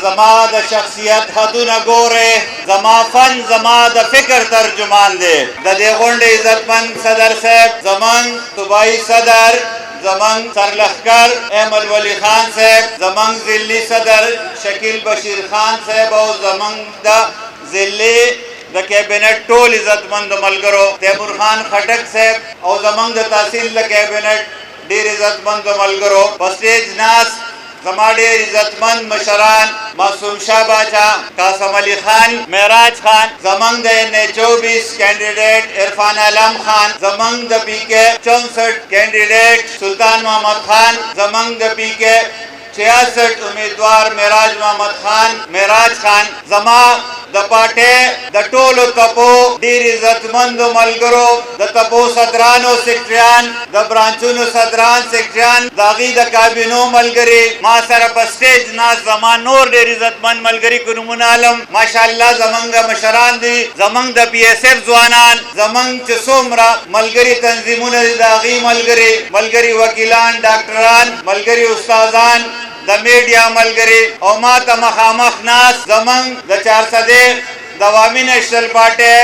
زما د شخصیت حدونه ګوره، زما فن زما د فکر ترجمان دی. د دې غونډې عزتمن صدر صاحب، زمون صوبایي صدر، زمون سرلښکر احمد ولی خان صاحب، زمون ضلعي صدر شکیل بشیر خان صاحب او زمون د ضلعي د کابینټ ټول عزتمند ملګرو تیمور خان خټک صاحب او زمون د تحصیل د کابینټ ډیر عزتمند ملګرو په سټیج ناس زما ډیر عزتمند مشران معصوم شاه باچا، قاسم علي خان، معراج خان، زمون د N24 کینډیډیټ عرفان علم خان، زمون د PK 64 کینډیډیټ سلطان محمد خان، زمون د PK 66 امیدوار معراج محمد خان، معراج خان، زما د پټه د ټولو تپو ډیر عزتمند ملګرو د تپو صدرانو سیکریان، د برانچونو صدران سیکریان، داغي د کابینو ملګری، ما سره په سټیج ناس زما نور ډیر عزتمند ملګری کو نمونه علم ماشاءالله زمونږ مشران دي، زمونږ د PSF ځوانان، زمونږ چې څومره ملګری تنظیمونه دي داغي ملګری وکیلان، ډاکټران، ملګری استادان، د میډیا ملګری او ما ته مخامخ ناس زمونږ د 400 د عوامي نېشنل پارټۍ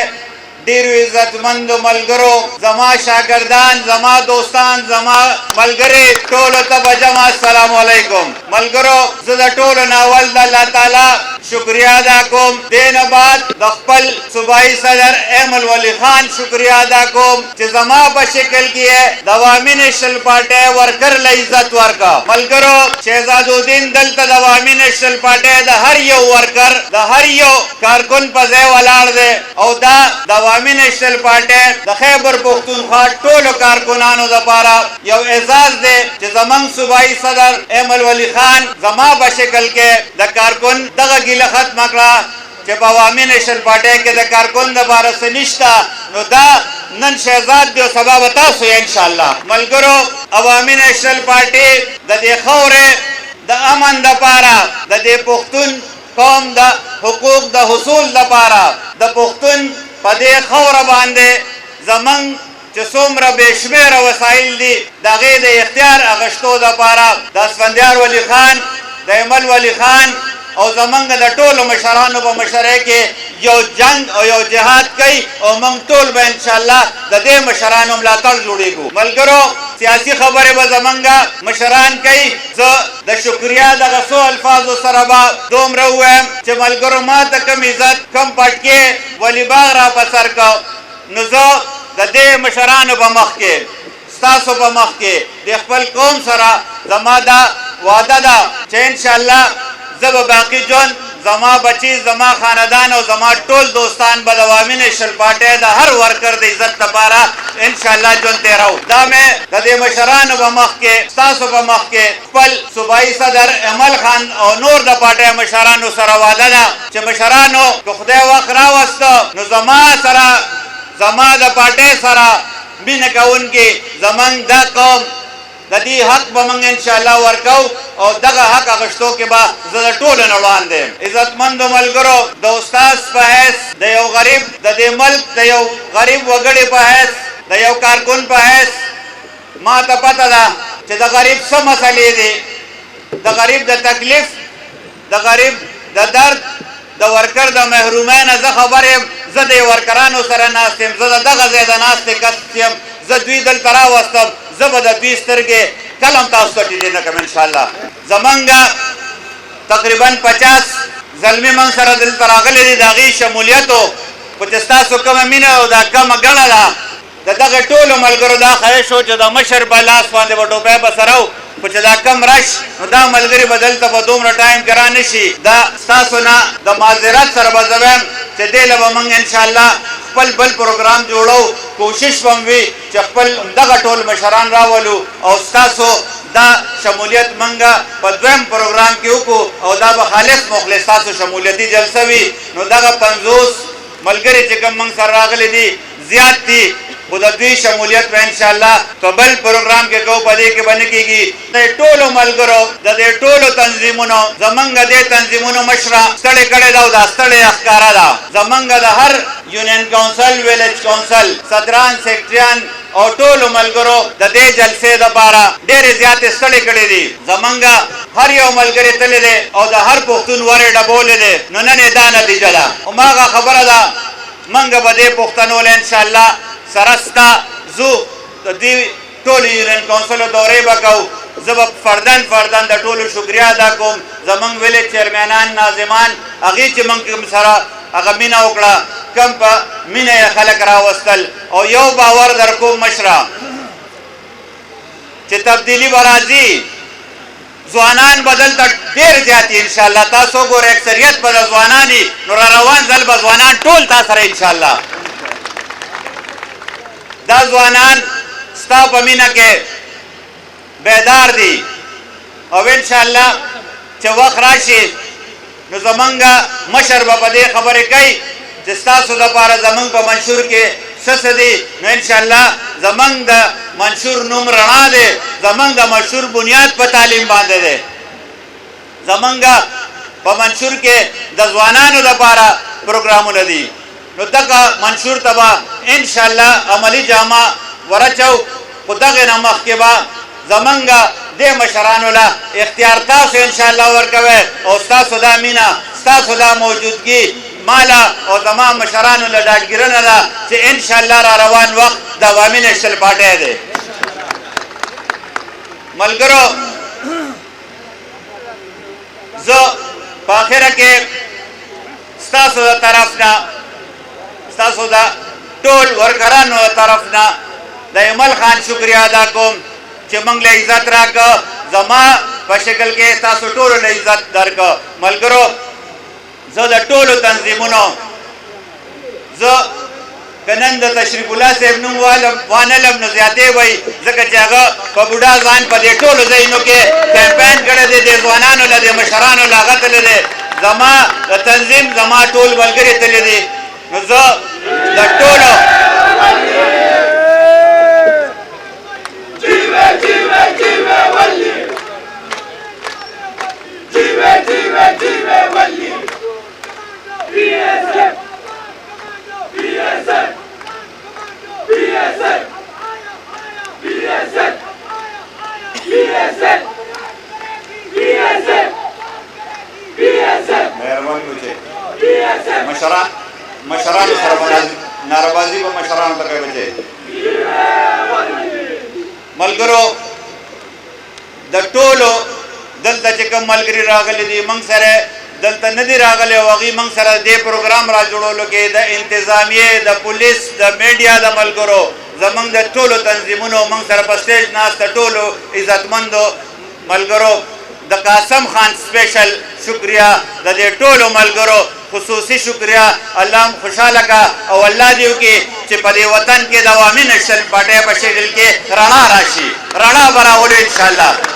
ډیرو عزتمندو ملګرو، زما شاګردان، زما دوستان، زما ملګری ټولو ته به جمع السلام علیکم. ملګرو زه د ټولو نه اول د الله تعالی شکریه ادا کوم، دې نه بعد د خپل صوبایي صدر احمد ولی خان شکریه ادا کوم چې زما په شکل کې د عوامي نېشنل پارټۍ ورکر له عزت ورکا. ملګرو شهزاد الدین دلته د عوامي نېشنل پارټۍ د هر یو ورکر د هر یو کارکون په ځای ولاړ دی او دا د عوامي نېشنل پارټۍ د خیبر پښتونخوا ټولو کارکونانو لپاره یو اعزاز دی چې زمونږ صوبایي صدر احمد ولی خان زما په شکل کې د کارکون دغه ګیله ختمه کړه چې په عوامي نېشنل پارټۍ کې د کارکون دپاره څه نشته، نو دا نن شهزاد دی او سبا به تاسو یې انشاءالله. ملګرو عوامي نېشنل پارټۍ د دې خاورې د امن دپاره، د دې پښتون قوم د حقوق د حصول دپاره، د پښتون په دې خاوره باندې زمونږ چې څومره بې شمېره وسایل دي د هغې د اختیار اخیستو دپاره د اسفندیار ولی خان، د ایمل ولی خان او زمونږ د ټولو مشرانو په مشرۍ کې یو جنگ او یو جهاد کوي او موږ ټول به انشاءالله د دې مشرانو ملاتړ جوړېږو. ملګرو سیاسي خبرې به زمونږ مشران کوي، زه د شکریا دغه څو الفاظو سره به دومره ووایم چې ملګرو ما ته کم عزت کم پټکې ولی باغ را په سر کو، نو زه د دې مشرانو په مخ کې ستاسو په مخ کې د خپل قوم سره زما دا وعده ده چې انشاءالله زه به باقي ژوند زما بچی، زما خاندان او زما ټول دوستان به د عوامي نېشنل پارټۍ د هر ورکر د عزت لپاره انشاءالله ژوند تېرو. دا مې د دې مشرانو په مخ کې ستاسو په مخ کې خپل صوبایي صدر احمد خان او نور د پارټۍ مشرانو سره وعده ده چې مشرانو که خدای وخت راوسته نو زما سره زما د پارټۍ سره مینه کوونکي زمونږ دا قوم د دې حق به موږ انشاءالله ورکو او دغه حق اخیستو کې به زه د ټولو نه وړاندې یم. عزتمندو ملګرو د استاذ په حیث د یو غریب د دې ملک د یو غریب وګړي په حیث د یو کارکون په حیث ما ته پته ده چې د غریب څه مسلې دي، د غریب د تکلیف، د غریب د درد، د ورکر د محرومۍ نه زه خبر یم. زه د ورکرانو سره ناست یم، زه د دغه ځای د ناستې کس یم، زه دوی دلته راوستم، زه به د دوی سترګې کله هم تاسو ته ټیټې نه کړم انشاءالله. زمونږ تقریبا 50 زلمي موږ سره دلته راغلي دي، د هغې شمولیتو خو چې ستاسو کومه مینه او دا کمه ګڼه ده د دغه ټولو ملګرو دا خواهش و چې د مشر په لاس باندې به ټوپی به سره و، خو چې دا کم رش نو دا ملګري به دلته په دومره ټایم کې را نه شي. دا ستاسو نه د معذرت سره به زه وایم چې دې له به موږ انشاءالله خپل بل پروګرام جوړو، کوشش به م وي چې خپل دغه ټول مشران راولو او ستاسو دا شمولیت منګه په دویم پروګرام کې وکړو او دا به خالص مخلص تاسو شمولیتي جلسه وي. نو دغه 50 ملګري چې کوم موږ سره راغلي دي زیات دي، خو د دوی شمولیت به انشاءالله په بل پروګرام کې کوو، په دې کې به نه کېږي. د ټولو ملګرو د دې ټولو تنظیمونو زمونږ دې تنظیمونو مشره ستړې کړې ده او دا ستړې ښکاره ده. زمونږ د هر یونین کونسل، ویلیج کونسل، صدران، سیکټریان، او ټولو ملګرو د دې جلسې دپاره ډېرې زیاتې ستړې کړې دي زمونږ هر یو ملګری تللی دی او د هر پښتون ورې ډبولی دی نو نن یې دا نتیجه ده هماغه خبره ده موږ به دې پښتنو له انشاءالله سره ستا ځو د دې ټولو یونین کونسلو دورې به کوو زه به فردن د ټولو شکریه ادا کوم زمونږ ویلېج چیرمنان ناظمان هغې چې موږ سره هغه مینه وکړه کم په مینه یې خلک راوستل او یو باور در کوم مشره چې تبدیلي به راځي ځوانان به دلته ډېر زیات دي انشاءالله تاسو ګورئ اکثریت به د ځوانان وي نو را روان ځل به ځوانان ټول تا سره انشاءالله دا ځوانان ستا په مینه کې بیدار دي او انشاءالله چې وخت راشي نو زمونږ مشر به په دې خبرې کوي چې ستاسو دپاره زمونږ په منشور کې څه دي نو انشاءالله زمونږ د منشور نوم رڼا دی زمونږ د منشور بنیاد په تعلیم باندې دی زمونږ په منشور کې د ځوانانو دپاره پروګرامونه دي نو دغه منشور ته به انشاءالله عملي جامه ورچو خو دغې نه مخکې به زمونږ دې مشرانو له اختیار تاسو انشاءالله ورکوئ او ستاسو دا مینه ستاسو دا موجودګي مالا او زما مشرانو له ډاډګیرنه ده چې انشاءالله را روان وخت د عوامي نیشنل پارټۍ دی ملګرو زه په اخره کې ستاسو د طرف نه ستاسو د ټول ورکرانو د طرف نه د ایمل خان شکریه ادا کوم چې موږ له عزت راکړه زما په شکل کې تاسو ټولو له عزت درکړه ملګرو زه د ټولو تنظیمونو زه که نن د تشریف الله صاحب نوم وانلم نو زیاتې وایي ځکه چې هغه په بوډا ځان په دې ټولو ځایونو کې کمپین کړی دی د ځوانانو له د مشرانو له هغه تللی دی زما د تنظیم زما ټول ملګري تللی دي نو زه د ټولو مشرانو سره ناربازي به مشرانو ته کوي بچي ملګرو د ټولو دلته چې کوم ملګري راغلي دي موږ سره دلته نه دي راغلي او هغوی موږ سره دې پروګرام را جوړولو کې د انتظامیې د پولیس د میډیا د ملګرو زمونږ د ټولو تنظیمونو موږ سره په سټیج ناسته ټولو عزتمندو ملګرو د قاسم خان سپیشل شکریه د دې ټولو ملګرو خصوصي شکریه الله خوشحاله کا او الله دې وکړي چې په دې وطن کې د عوامي نیشنل پارټۍ په شکل کې رڼا راشي رڼا به راولو انشاءالله